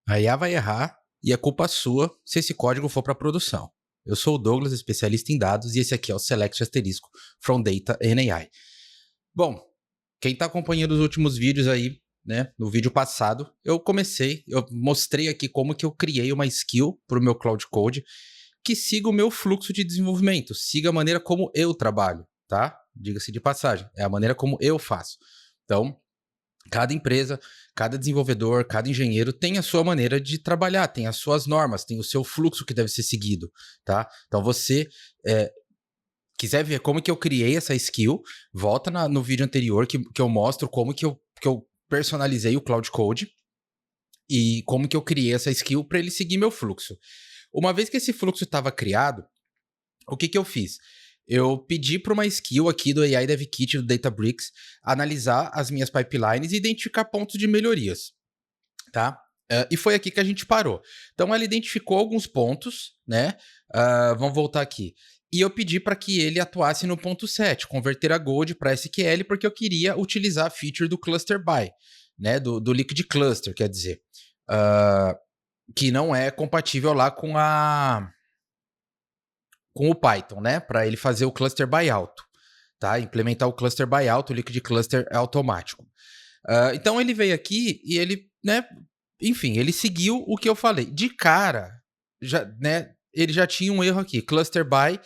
A IA vai errar e é culpa sua se esse código for para produção. Eu sou o Douglas, especialista em dados, e esse aqui é o Select Asterisco from Data and AI. Bom, quem está acompanhando os últimos vídeos aí, né, no vídeo passado, eu mostrei aqui como que eu criei uma skill para o meu Cloud Code que siga o meu fluxo de desenvolvimento, siga a maneira como eu trabalho, tá? Diga-se de passagem, é a maneira como eu faço. Então, cada empresa, cada desenvolvedor, cada engenheiro tem a sua maneira de trabalhar, tem as suas normas, tem o seu fluxo que deve ser seguido, tá? Então você quiser ver como que eu criei essa skill, volta no vídeo anterior que eu mostro como que eu personalizei o Cloud Code e como que eu criei essa skill para ele seguir meu fluxo. Uma vez que esse fluxo estava criado, o que eu fiz? Eu pedi para uma skill aqui do AI Dev Kit do Databricks analisar as minhas pipelines e identificar pontos de melhorias, tá? E foi aqui que a gente parou. Então ela identificou alguns pontos, né? Vamos voltar aqui. E eu pedi para que ele atuasse no ponto 7, converter a Gold para SQL, porque eu queria utilizar a feature do Cluster By, né? Do Liquid Cluster, quer dizer. Que não é compatível lá com o Python, né? Para ele fazer o cluster by auto, tá? Implementar o cluster by auto, o liquid cluster é automático. Então ele veio aqui e ele, né? Enfim, ele seguiu o que eu falei. De cara, já, né? Ele já tinha um erro aqui, cluster by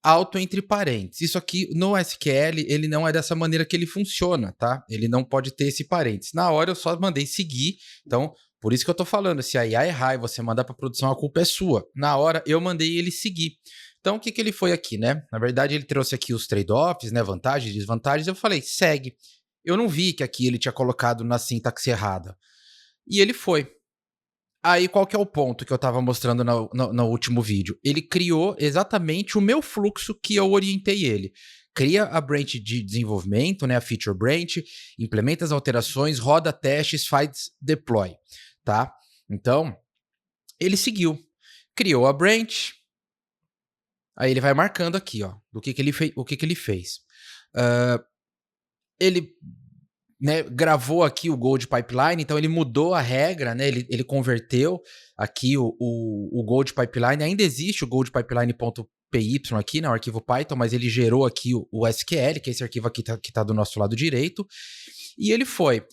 auto entre parênteses. Isso aqui no SQL, ele não é dessa maneira que ele funciona, tá? Ele não pode ter esse parênteses. Na hora eu só mandei seguir, então por isso que eu tô falando, se a IA errar e você mandar para produção, a culpa é sua. Na hora eu mandei ele seguir. Então o que ele foi aqui, né? Na verdade ele trouxe aqui os trade-offs, né? Vantagens e desvantagens. Eu falei, segue. Eu não vi que aqui ele tinha colocado na sintaxe errada. E ele foi. Aí qual que é o ponto que eu estava mostrando no último vídeo? Ele criou exatamente o meu fluxo que eu orientei ele. Cria a branch de desenvolvimento, né, a feature branch, implementa as alterações, roda testes, faz deploy, tá? Então, ele seguiu. Criou a branch, aí ele vai marcando aqui, ó, do que ele fez, o que ele fez. Ele, né, gravou aqui o Gold Pipeline, então ele mudou a regra, né, ele converteu aqui o Gold Pipeline, ainda existe o Gold Pipeline.py aqui, né, o arquivo Python, mas ele gerou aqui o SQL, que é esse arquivo aqui que tá do nosso lado direito, e ele foi,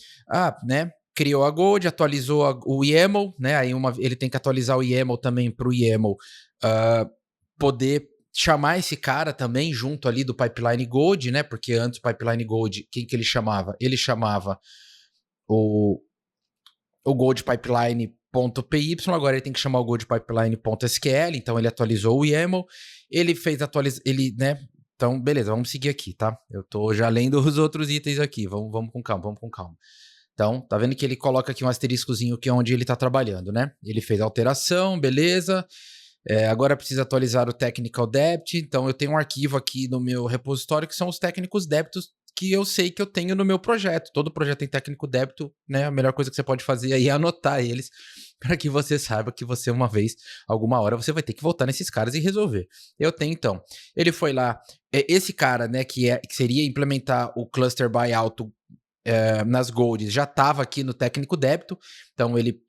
né, criou a Gold, atualizou o YAML, né, aí ele tem que atualizar o YAML também para o YAML poder chamar esse cara também junto ali do Pipeline Gold, né? Porque antes o Pipeline Gold, quem que ele chamava? Ele chamava o Gold Pipeline.py, agora ele tem que chamar o Gold Pipeline.sql, então ele atualizou o YAML, ele fez ele, né? Então, beleza, vamos seguir aqui, tá? Eu tô já lendo os outros itens aqui, vamos com calma, vamos com calma. Então, tá vendo que ele coloca aqui um asteriscozinho que é onde ele tá trabalhando, né? Ele fez a alteração, beleza. Agora precisa atualizar o Technical Debt, então eu tenho um arquivo aqui no meu repositório que são os técnicos débitos que eu sei que eu tenho no meu projeto. Todo projeto tem técnico débito, né? A melhor coisa que você pode fazer aí é anotar eles para que você saiba que você uma vez, alguma hora, você vai ter que voltar nesses caras e resolver. Eu tenho então. Ele foi lá, esse cara, né, que seria implementar o cluster by auto nas golds, já estava aqui no técnico débito, então ele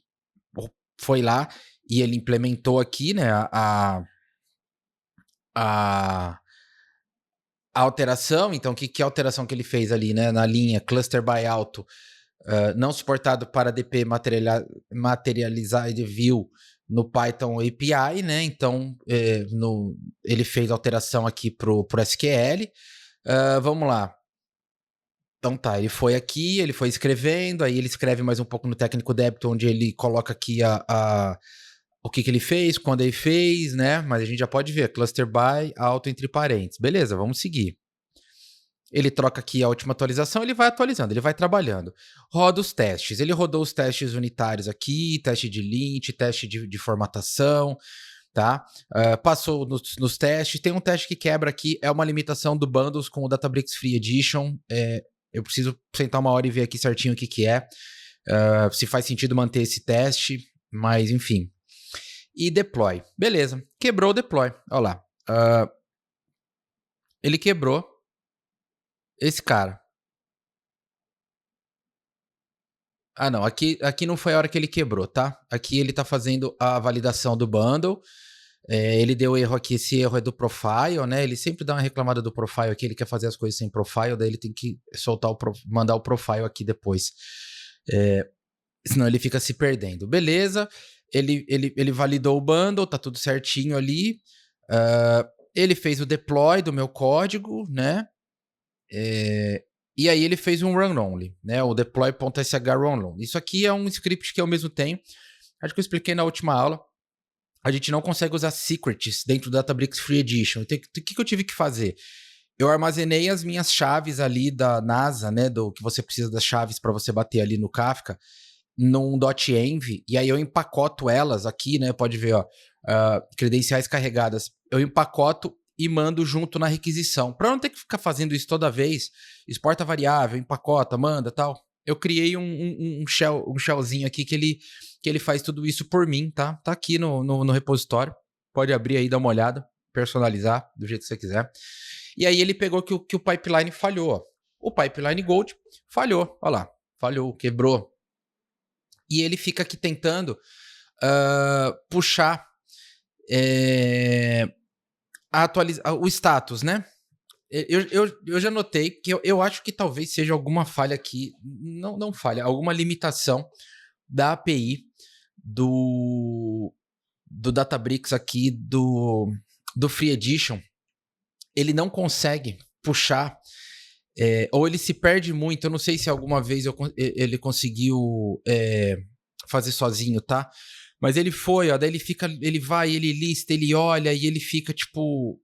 foi lá e ele implementou aqui, né, a alteração. Então, que alteração que ele fez ali, né, na linha cluster by auto, não suportado para DP materialized view no Python API, né? Então, ele fez alteração aqui pro SQL. Vamos lá. Então tá, ele foi aqui, ele foi escrevendo, aí ele escreve mais um pouco no técnico débito, onde ele coloca aqui o que ele fez, quando ele fez, né? Mas a gente já pode ver, cluster by, auto entre parênteses. Beleza, vamos seguir. Ele troca aqui a última atualização, ele vai atualizando, ele vai trabalhando. Roda os testes. Ele rodou os testes unitários aqui, teste de lint, teste de formatação, tá? Passou nos testes. Tem um teste que quebra aqui, é uma limitação do Bundles com o Databricks Free Edition. Eu preciso sentar uma hora e ver aqui certinho o que é. Se faz sentido manter esse teste, mas enfim. E deploy. Beleza. Quebrou o deploy. Olha lá. Ele quebrou esse cara. Ah, não, aqui não foi a hora que ele quebrou, tá? Aqui ele tá fazendo a validação do bundle. Ele deu erro aqui, esse erro é do profile, né? Ele sempre dá uma reclamada do profile aqui, ele quer fazer as coisas sem profile, daí ele tem que mandar o profile aqui depois. Senão ele fica se perdendo. Beleza, ele validou o bundle, tá tudo certinho ali. Ele fez o deploy do meu código, né? E aí ele fez um run only, né? O deploy.sh run only. Isso aqui é um script que eu mesmo tenho. Acho que eu expliquei na última aula. A gente não consegue usar secrets dentro do Databricks Free Edition. Então, o que eu tive que fazer? Eu armazenei as minhas chaves ali da NASA, né? Do que você precisa das chaves para você bater ali no Kafka, num .env, e aí eu empacoto elas aqui, né? Pode ver, ó, credenciais carregadas. Eu empacoto e mando junto na requisição. Para não ter que ficar fazendo isso toda vez, exporta variável, empacota, manda, tal. Eu criei um shellzinho aqui que ele faz tudo isso por mim, tá? Tá aqui no repositório. Pode abrir aí, dar uma olhada, personalizar do jeito que você quiser. E aí ele pegou que o pipeline falhou, ó. O pipeline Gold falhou, olha lá, falhou, quebrou. E ele fica aqui tentando puxar o status, né? Eu já notei que eu acho que talvez seja alguma falha aqui, não falha, alguma limitação da API do Databricks aqui do Free Edition. Ele não consegue puxar, ou ele se perde muito. Eu não sei se alguma vez ele conseguiu fazer sozinho, tá? Mas ele foi, ó, daí ele vai, ele lista, ele olha e ele fica tipo.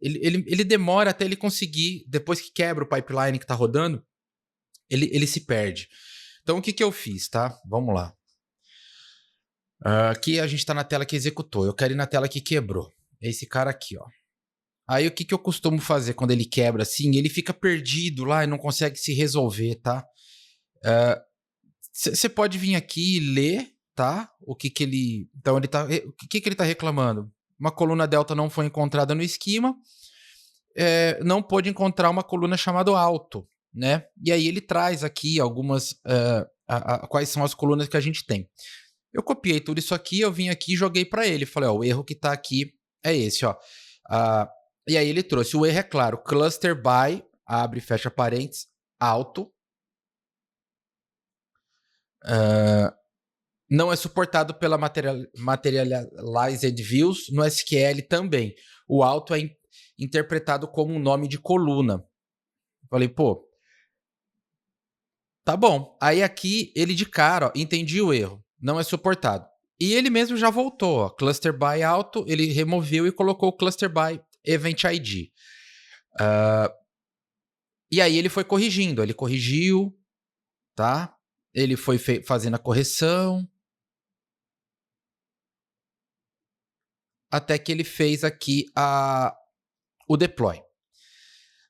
Ele demora até ele conseguir, depois que quebra o pipeline que tá rodando, ele se perde. Então o que eu fiz, tá? Vamos lá. Aqui a gente tá na tela que executou. Eu quero ir na tela que quebrou. É esse cara aqui, ó. Aí o que eu costumo fazer quando ele quebra assim? Ele fica perdido lá e não consegue se resolver, tá? Você pode vir aqui e ler, tá? O que ele... Então, o que ele tá reclamando? Uma coluna delta não foi encontrada no esquema, não pôde encontrar uma coluna chamada alto, né? E aí ele traz aqui algumas... quais são as colunas que a gente tem. Eu copiei tudo isso aqui, eu vim aqui e joguei para ele. Falei, ó, o erro que tá aqui é esse, ó. E aí ele trouxe, o erro é claro, cluster by, abre e fecha parênteses, alto. Não é suportado pela Materialized Views no SQL também. O alto é interpretado como um nome de coluna. Falei, pô, tá bom. Aí aqui, ele de cara, ó, entendi o erro. Não é suportado. E ele mesmo já voltou, ó, cluster by alto, ele removeu e colocou o cluster by event ID. E aí ele foi corrigindo, ele corrigiu, tá? Ele foi fazendo a correção, até que ele fez aqui o deploy.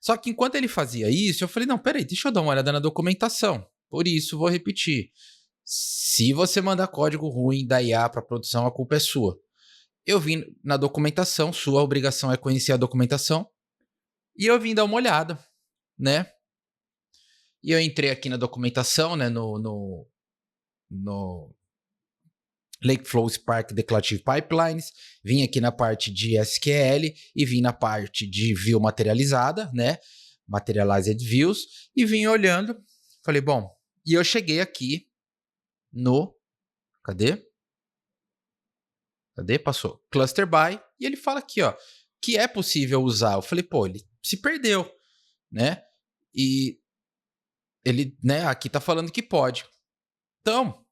Só que enquanto ele fazia isso, eu falei, não, peraí, deixa eu dar uma olhada na documentação. Por isso, vou repetir. Se você mandar código ruim da IA para produção, a culpa é sua. Eu vim na documentação, sua obrigação é conhecer a documentação, e eu vim dar uma olhada, né? E eu entrei aqui na documentação, né, no Lakeflow Spark Declarative Pipelines, vim aqui na parte de SQL e vim na parte de view materializada, né? Materialized Views, e vim olhando, falei, bom, e eu cheguei aqui no, cadê? Passou. Cluster by, e ele fala aqui, ó, que é possível usar. Eu falei, pô, ele se perdeu, né? E ele, né, aqui tá falando que pode. Então,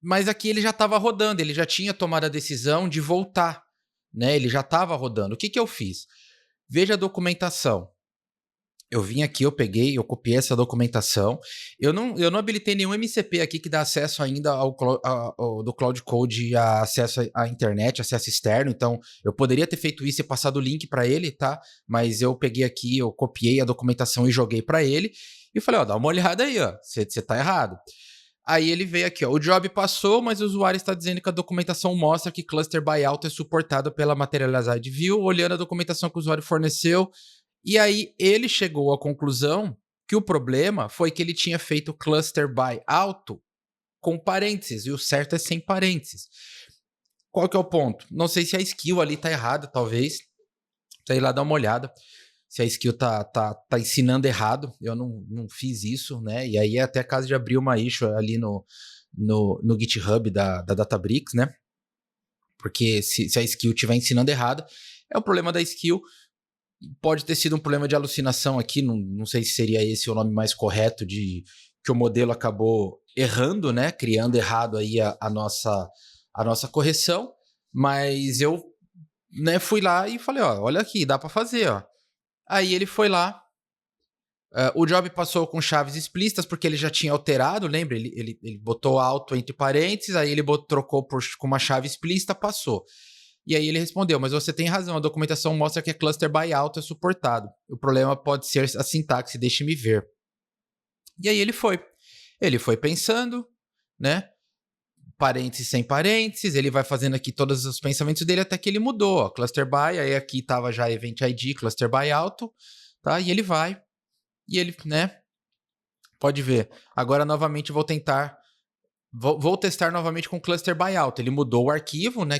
mas aqui ele já estava rodando, ele já tinha tomado a decisão de voltar, né? Ele já estava rodando. O que eu fiz? Veja a documentação. Eu vim aqui, eu peguei, eu copiei essa documentação. Eu não habilitei nenhum MCP aqui que dá acesso ainda do Cloud Code a acesso à internet, acesso externo. Então, eu poderia ter feito isso e passado o link para ele, tá? Mas eu peguei aqui, eu copiei a documentação e joguei para ele. E falei, ó, dá uma olhada aí, ó. Você tá errado. Aí ele veio aqui, ó, o job passou, mas o usuário está dizendo que a documentação mostra que cluster by alto é suportado pela Materialized View, olhando a documentação que o usuário forneceu. E aí ele chegou à conclusão que o problema foi que ele tinha feito cluster by alto com parênteses, e o certo é sem parênteses. Qual que é o ponto? Não sei se a skill ali tá errada, talvez. Precisa ir lá dar uma olhada se a skill tá ensinando errado. Eu não fiz isso, né? E aí é até caso de abrir uma issue ali no GitHub da Databricks, né? Porque se a skill estiver ensinando errado, é o problema da skill. Pode ter sido um problema de alucinação aqui, não sei se seria esse o nome mais correto, de que o modelo acabou errando, né? Criando errado aí a nossa correção. Mas eu, né, fui lá e falei, ó, olha aqui, dá para fazer, ó. Aí ele foi lá, o job passou com chaves explícitas, porque ele já tinha alterado, lembra? Ele botou alto entre parênteses, aí ele trocou com uma chave explícita, passou. E aí ele respondeu, mas você tem razão, a documentação mostra que cluster by auto é suportado. O problema pode ser a sintaxe, deixe-me ver. E aí ele foi pensando, né? Parênteses sem parênteses, ele vai fazendo aqui todos os pensamentos dele até que ele mudou, ó, cluster by, aí aqui tava já event ID, cluster by auto, tá? E ele vai, e ele, né? Pode ver. Agora novamente vou testar novamente com cluster by auto. Ele mudou o arquivo, né?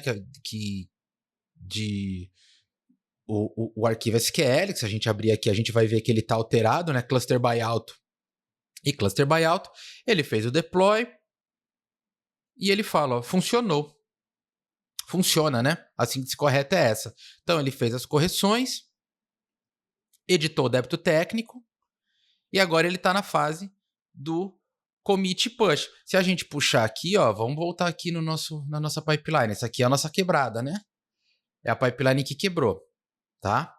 O arquivo SQL, que se a gente abrir aqui, a gente vai ver que ele está alterado, né? Cluster by auto e cluster by auto. Ele fez o deploy e ele fala, ó, funcionou. Funciona, né? A síntese correta é essa. Então, ele fez as correções, editou o débito técnico e agora ele está na fase do commit push. Se a gente puxar aqui, ó, vamos voltar aqui na nossa pipeline. Essa aqui é a nossa quebrada, né? É a pipeline que quebrou, tá?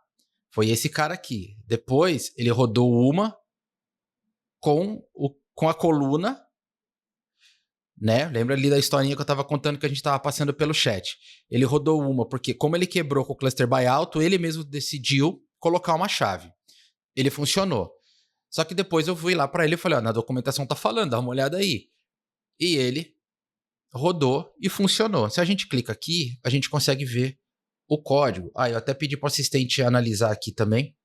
Foi esse cara aqui. Depois, ele rodou uma com a coluna, né? Lembra ali da historinha que eu estava contando que a gente estava passando pelo chat. Ele rodou uma porque, como ele quebrou com o cluster by auto, ele mesmo decidiu colocar uma chave. Ele funcionou. Só que depois eu fui lá para ele e falei, ó, na documentação tá falando, dá uma olhada aí. E ele rodou e funcionou. Se a gente clica aqui, a gente consegue ver o código. Eu até pedi para o assistente analisar aqui também.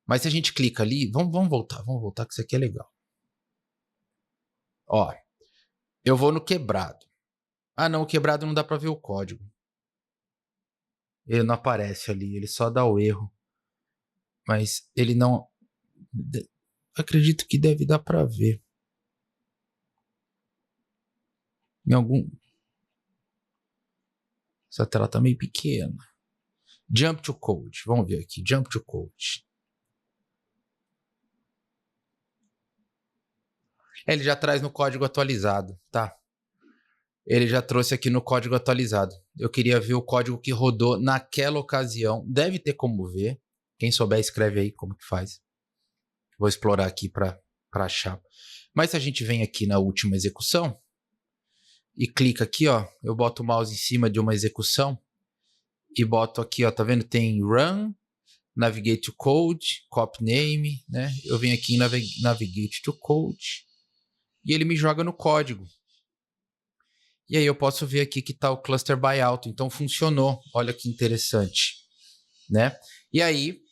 Mas se a gente clica ali, vamos voltar que isso aqui é legal. Ó, eu vou no quebrado. Não, o quebrado não dá para ver o código. Ele não aparece ali, ele só dá o erro. Mas ele não... Acredito que deve dar para ver. Em algum... Essa tela tá meio pequena. Jump to code. Vamos ver aqui. Jump to code. Ele já traz no código atualizado, tá? Ele já trouxe aqui no código atualizado. Eu queria ver o código que rodou naquela ocasião. Deve ter como ver. Quem souber, escreve aí como que faz. Vou explorar aqui para achar. Mas se a gente vem aqui na última execução e clica aqui, ó, eu boto o mouse em cima de uma execução e boto aqui, ó, tá vendo? Tem run, navigate to code, copy name, né? Eu venho aqui em navigate to code e ele me joga no código. E aí eu posso ver aqui que está o cluster by auto. Então funcionou. Olha que interessante, né? E aí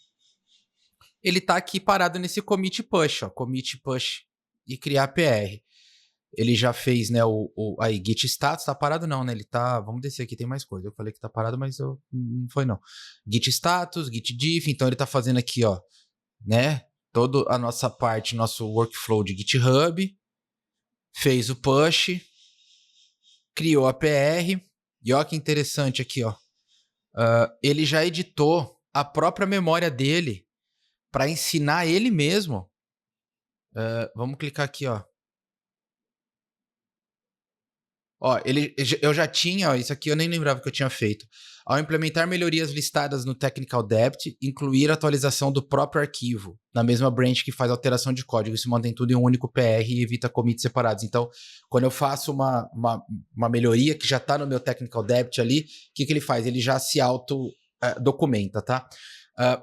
ele está aqui parado nesse commit push, ó, commit push e criar PR. Ele já fez, né, aí git status, tá parado não, né? Ele tá, vamos descer aqui, tem mais coisa. Eu falei que tá parado, mas não foi não. Git status, git diff, então ele tá fazendo aqui, ó, né, toda a nossa parte, nosso workflow de GitHub, fez o push, criou a PR, e ó que interessante aqui, ó. Ele já editou a própria memória dele para ensinar ele mesmo. Vamos clicar aqui, ó. Ó, eu já tinha, ó, isso aqui eu nem lembrava que eu tinha feito. Ao implementar melhorias listadas no Technical Debt, incluir a atualização do próprio arquivo na mesma branch que faz alteração de código. Isso mantém tudo em um único PR e evita commits separados. Então, quando eu faço uma melhoria que já está no meu Technical Debt ali, o que ele faz? Ele já se auto-documenta, tá?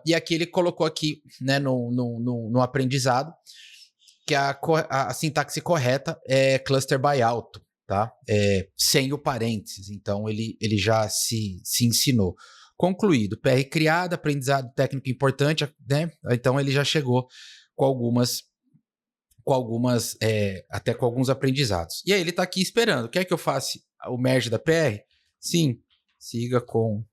E aqui ele colocou aqui, né, no aprendizado, que a sintaxe correta é cluster by auto. Tá? Sem o parênteses, então ele já se ensinou. Concluído, PR criada, aprendizado técnico importante, né? Então ele já chegou com com algumas, até com alguns aprendizados. E aí ele está aqui esperando. Quer que eu faça o merge da PR? Sim, siga com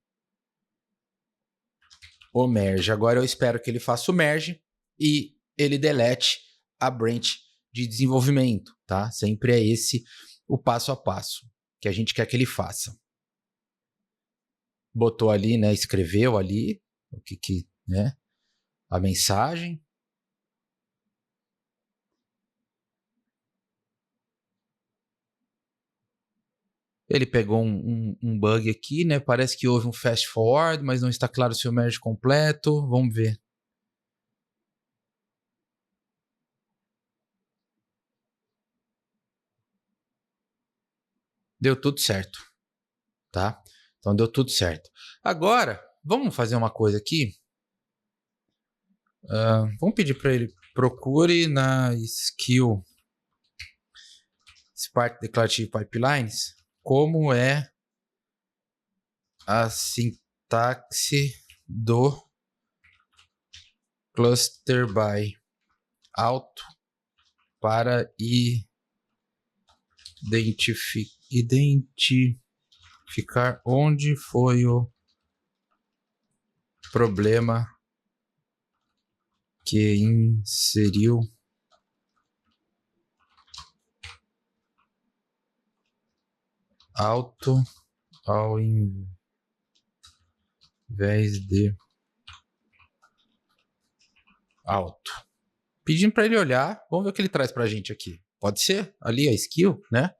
o merge. Agora eu espero que ele faça o merge e ele delete a branch de desenvolvimento, tá? Sempre é esse o passo a passo que a gente quer que ele faça. Botou ali, né? Escreveu ali o que né? A mensagem. Ele pegou um bug aqui, né? Parece que houve um fast forward, mas não está claro se o merge completo. Vamos ver. Deu tudo certo, tá? Então deu tudo certo. Agora, vamos fazer uma coisa aqui. Vamos pedir para ele procure na skill Spark Declarative Pipelines como é a sintaxe do cluster by auto para identificar onde foi o problema que inseriu auto ao invés de auto. Pedindo para ele olhar, vamos ver o que ele traz para a gente aqui. Pode ser ali a skill, né?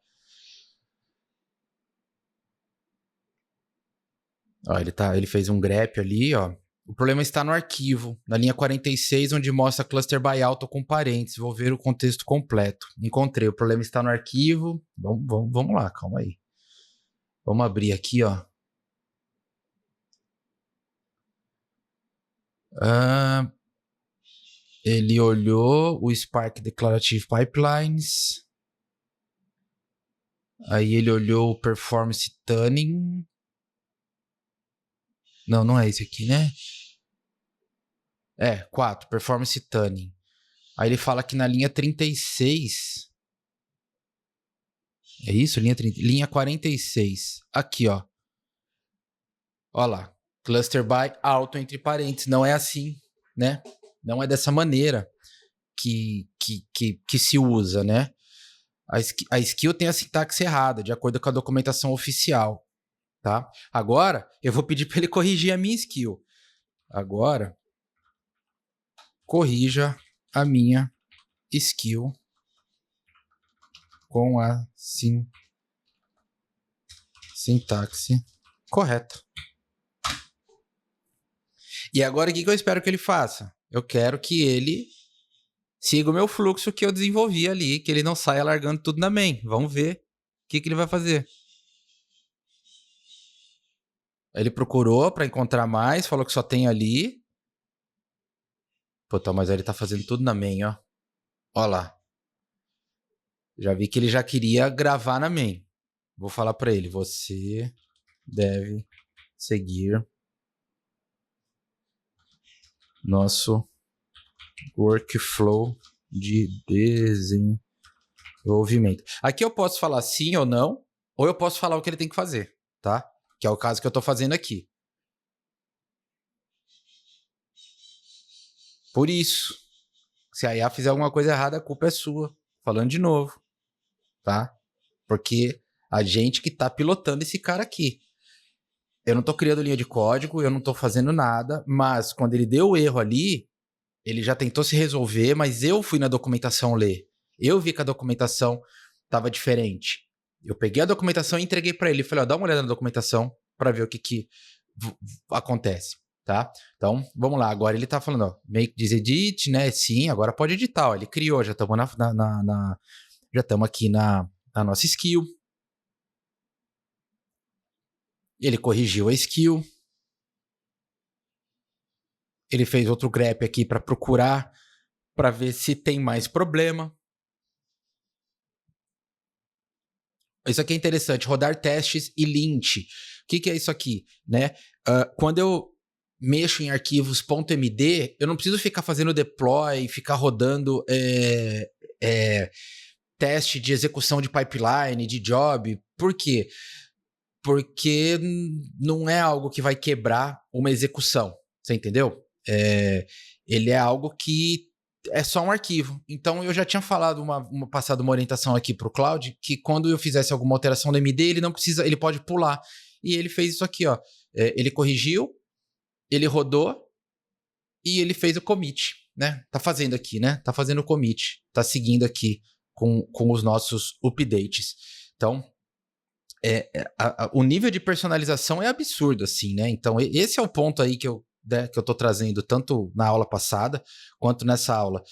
Ó, ele fez um grep ali, ó. O problema está no arquivo, na linha 46, onde mostra cluster by auto com parênteses. Vou ver o contexto completo. Encontrei, o problema está no arquivo. Vamos lá, calma aí. Vamos abrir aqui, ó. Ele olhou o Spark Declarative Pipelines. Aí ele olhou o Performance Tuning. Não é esse aqui, né? 4, Performance Tuning. Aí ele fala que na linha 36... É isso? Linha 46. Aqui, ó. Olha lá. Cluster by auto entre parênteses. Não é assim, né? Não é dessa maneira que se usa, né? A skill tem a sintaxe errada, de acordo com a documentação oficial, tá? Agora, eu vou pedir para ele corrigir a minha skill. Agora, corrija a minha skill com a sintaxe correta. E agora, o que eu espero que ele faça? Eu quero que ele siga o meu fluxo que eu desenvolvi ali, que ele não saia largando tudo na main. Vamos ver o que ele vai fazer. Ele procurou para encontrar mais, falou que só tem ali. Puta, mas ele tá fazendo tudo na main, ó. Ó lá. Já vi que ele já queria gravar na main. Vou falar para ele, você deve seguir nosso workflow de desenvolvimento. Aqui eu posso falar sim ou não, ou eu posso falar o que ele tem que fazer, tá? Que é o caso que eu tô fazendo aqui. Por isso, se a IA fizer alguma coisa errada, a culpa é sua. Falando de novo, tá? Porque a gente que tá pilotando esse cara aqui. Eu não tô criando linha de código, eu não tô fazendo nada, mas quando ele deu o erro ali, ele já tentou se resolver, mas eu fui na documentação ler. Eu vi que a documentação tava diferente. Eu peguei a documentação e entreguei para ele. Falei, ó, dá uma olhada na documentação para ver o que acontece, tá? Então, vamos lá. Agora ele tá falando, ó, make this edit, né? Sim, agora pode editar, ó. Ele criou, já estamos já estamos aqui na nossa skill. Ele corrigiu a skill. Ele fez outro grep aqui para procurar, para ver se tem mais problema. Isso aqui é interessante, rodar testes e lint. O que é isso aqui, né? Quando eu mexo em arquivos .md, eu não preciso ficar fazendo deploy, ficar rodando teste de execução de pipeline, de job. Por quê? Porque não é algo que vai quebrar uma execução, você entendeu? Ele é algo que é só um arquivo. Então eu já tinha falado passado uma orientação aqui para o Cloud que quando eu fizesse alguma alteração no MD, ele não precisa, ele pode pular. E ele fez isso aqui, ó. Ele corrigiu, ele rodou e ele fez o commit, né? Tá fazendo aqui, né? Tá fazendo o commit, tá seguindo aqui com os nossos updates. Então, o nível de personalização é absurdo, assim, né? Então, esse é o ponto aí que eu tô trazendo, tanto na aula passada, quanto nessa aula.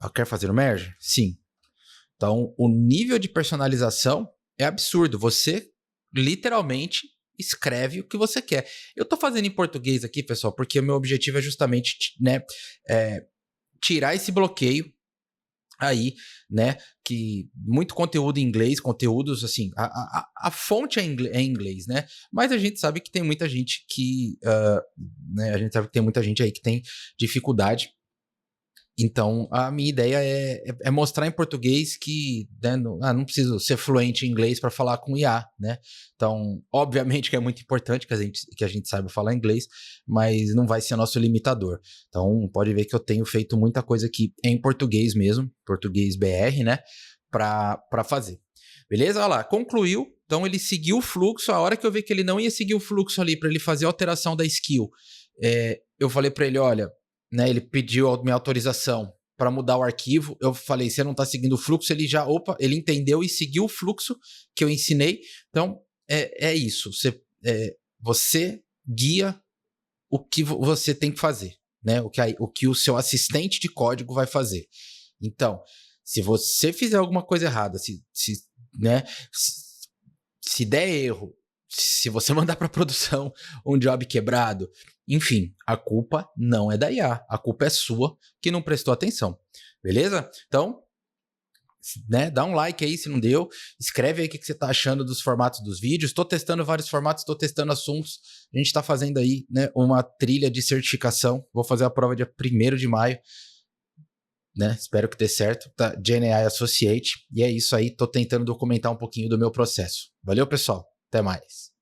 Eu quero fazer o merge? Sim. Então, o nível de personalização é absurdo. Você, literalmente, escreve o que você quer. Eu tô fazendo em português aqui, pessoal, porque o meu objetivo é justamente, né, tirar esse bloqueio aí, né, que muito conteúdo em inglês, conteúdos assim, a fonte é em inglês, né, mas a gente sabe que tem muita gente que, né, a gente sabe que tem muita gente aí que tem dificuldade. Então, a minha ideia é mostrar em português que, né, não preciso ser fluente em inglês para falar com IA, né? Então, obviamente que é muito importante que a gente saiba falar inglês, mas não vai ser nosso limitador. Então, pode ver que eu tenho feito muita coisa aqui em português mesmo, português BR, né? Para fazer. Beleza? Olha lá, concluiu. Então, ele seguiu o fluxo. A hora que eu vi que ele não ia seguir o fluxo ali para ele fazer a alteração da skill, eu falei para ele, olha, né, ele pediu a minha autorização para mudar o arquivo. Eu falei, você não está seguindo o fluxo, ele entendeu e seguiu o fluxo que eu ensinei. Então, é isso. Você guia o que você tem que fazer, né? O que o seu assistente de código vai fazer. Então, se você fizer alguma coisa errada, né, se der erro, se você mandar para produção um job quebrado, enfim, a culpa não é da IA, a culpa é sua que não prestou atenção, beleza? Então, né, dá um like aí se não deu, escreve aí o que você tá achando dos formatos dos vídeos. Estou testando vários formatos, estou testando assuntos, a gente está fazendo aí, né, uma trilha de certificação, vou fazer a prova dia 1º de maio, né? Espero que dê certo, tá? GenAI Associate, e é isso aí, tô tentando documentar um pouquinho do meu processo. Valeu, pessoal, até mais.